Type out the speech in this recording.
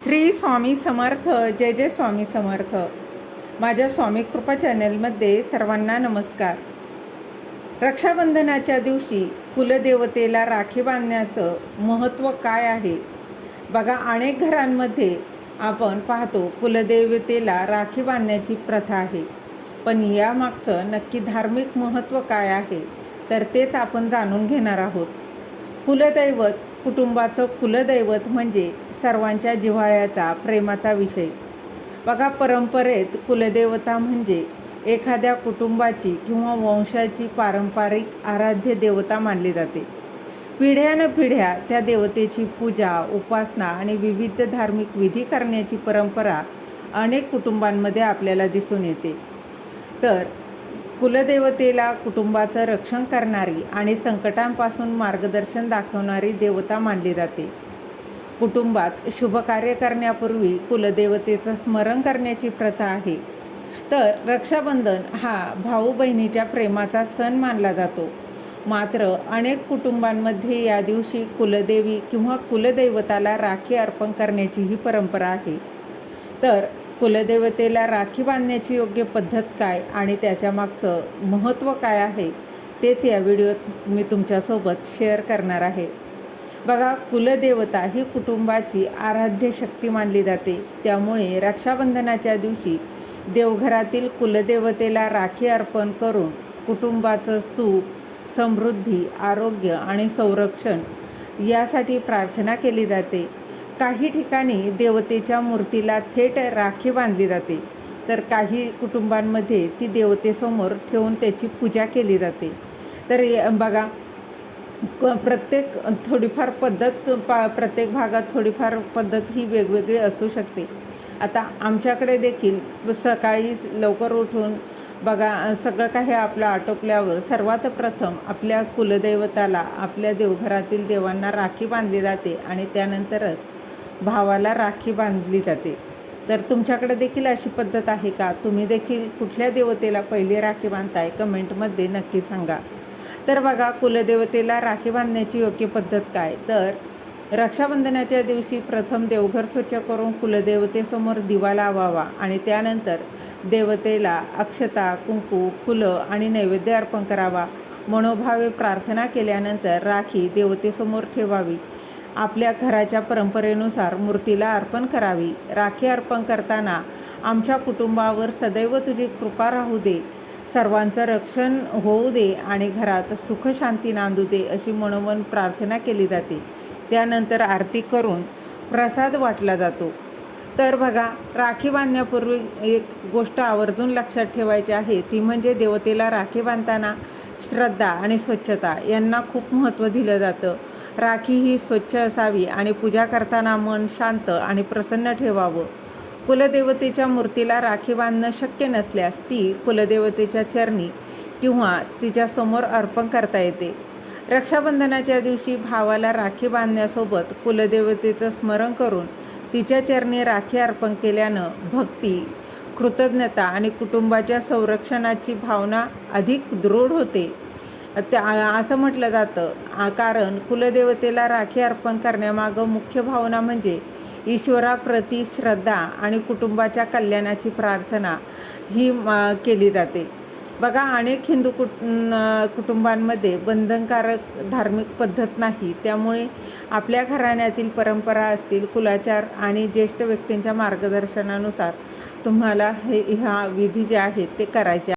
श्री स्वामी समर्थ. जय जय स्वामी समर्थ. माझ्या स्वामी कृपा चॅनलमध्ये सर्वांना नमस्कार. रक्षाबंधनाच्या दिवशी कुलदेवतेला राखी बांधण्याचं महत्त्व काय आहे? बघा, अनेक घरांमध्ये आपण पाहतो कुलदेवतेला राखी बांधण्याची प्रथा आहे, पण यामागचं नक्की धार्मिक महत्त्व काय आहे तर तेच आपण जाणून घेणार आहोत. कुलदैवत, कुटुंबाचं कुलदैवत म्हणजे सर्वांच्या जिव्हाळ्याचा, प्रेमाचा विषय. बघा, परंपरेत कुलदेवता म्हणजे एखाद्या कुटुंबाची किंवा वंशाची पारंपरिक आराध्य देवता मानली जाते. पिढ्यानपिढ्या त्या देवतेची पूजा, उपासना आणि विविध धार्मिक विधी करण्याची परंपरा अनेक कुटुंबांमध्ये आपल्याला दिसून येते. तर कुलदेवतेला कुटुंबाचं रक्षण करणारी आणि संकटांपासून मार्गदर्शन दाखवणारी देवता मानली जाते. कुटुंबात शुभकार्य करण्यापूर्वी कुलदेवतेचं स्मरण करण्याची प्रथा आहे. तर रक्षाबंधन हा भाऊ बहिणीच्या प्रेमाचा सण मानला जातो. मात्र अनेक कुटुंबांमध्ये या दिवशी कुलदेवी किंवा कुलदैवताला राखी अर्पण करण्याची ही परंपरा आहे. तर कुलदेवतेला राखी बांधण्याची योग्य पद्धत काय आणि त्याच्या मागचं महत्त्व काय आहे तेच या व्हिडिओत मी तुमच्यासोबत शेअर करणार आहे. बघा, कुलदेवता ही कुटुंबाची आराध्य शक्ती मानली जाते. त्यामुळे रक्षाबंधनाच्या दिवशी देवघरातील कुलदेवतेला राखी अर्पण करून कुटुंबाचं सुख, समृद्धी, आरोग्य आणि संरक्षण यासाठी प्रार्थना केली जाते. काही ठिकाणी देवतेच्या मूर्तीला थेट राखी बांधली जाते, तर काही कुटुंबांमध्ये ती देवतेसमोर ठेवून त्याची पूजा केली जाते. तर बघा, प्रत्येक थोडीफार पद्धत प्रत्येक भागात थोडीफार पद्धत ही वेगवेगळी असू शकते. आता आमच्याकडे देखील सकाळी लवकर उठून बघा, सगळं काही आपलं आटोपल्यावर सर्वात प्रथम आपल्या कुलदैवताला, आपल्या देवघरातील देवांना राखी बांधली जाते आणि त्यानंतरच भावाला राखी बांधली जाते. तर तुमच्याकडे देखील अशी पद्धत आहे का? तुम्ही देखील कुठल्या देवतेला पहिली राखी बांधताय? कमेंटमध्ये नक्की सांगा. तर बघा, कुलदेवतेला राखी बांधण्याची योग्य पद्धत काय? तर रक्षाबंधनाच्या दिवशी प्रथम देवघर स्वच्छ करून कुलदेवतेसमोर दिवा लावावा आणि त्यानंतर देवतेला अक्षता, कुंकू, फुलं आणि नैवेद्य अर्पण करावा. मनोभावे प्रार्थना केल्यानंतर राखी देवतेसमोर ठेवावी. आपल्या घराच्या परंपरेनुसार मूर्तीला अर्पण करावी. राखी अर्पण करताना आमच्या कुटुंबावर सदैव तुझी कृपा राहू दे, सर्वांचं रक्षण होऊ दे आणि घरात सुख शांती नांदू दे अशी मनोमन प्रार्थना केली जाते. त्यानंतर आरती करून प्रसाद वाटला जातो. तर बघा, राखी बांधण्यापूर्वी एक गोष्ट आवर्जून लक्षात ठेवायची आहे, ती म्हणजे देवतेला राखी बांधताना श्रद्धा आणि स्वच्छता यांना खूप महत्त्व दिलं जातं. राखी ही स्वच्छ असावी आणि पूजा करताना मन शांत आणि प्रसन्न ठेवावं. कुलदेवतेच्या मूर्तीला राखी बांधणं शक्य नसल्यास ती कुलदेवतेच्या चरणी किंवा तिच्यासमोर अर्पण करता येते. रक्षाबंधनाच्या दिवशी भावाला राखी बांधण्यासोबत कुलदेवतेचं स्मरण करून तिच्या चरणी राखी अर्पण केल्यानं भक्ती, कृतज्ञता आणि कुटुंबाच्या संरक्षणाची भावना अधिक दृढ होते. असं म्हटलं जातं, कारण कुलदेवतेला राखी अर्पण करण्यामागं मुख्य भावना म्हणजे ईश्वराप्रती श्रद्धा आणि कुटुंबाच्या कल्याणाची प्रार्थना ही केली जाते. बघा, अनेक हिंदू कुटुंबांमध्ये बंधनकारक धार्मिक पद्धत नाही. त्यामुळे आपल्या घराण्यातील परंपरा असतील, कुलाचार आणि ज्येष्ठ व्यक्तींच्या मार्गदर्शनानुसार तुम्हाला ह्या विधी ज्या आहेत ते करायचे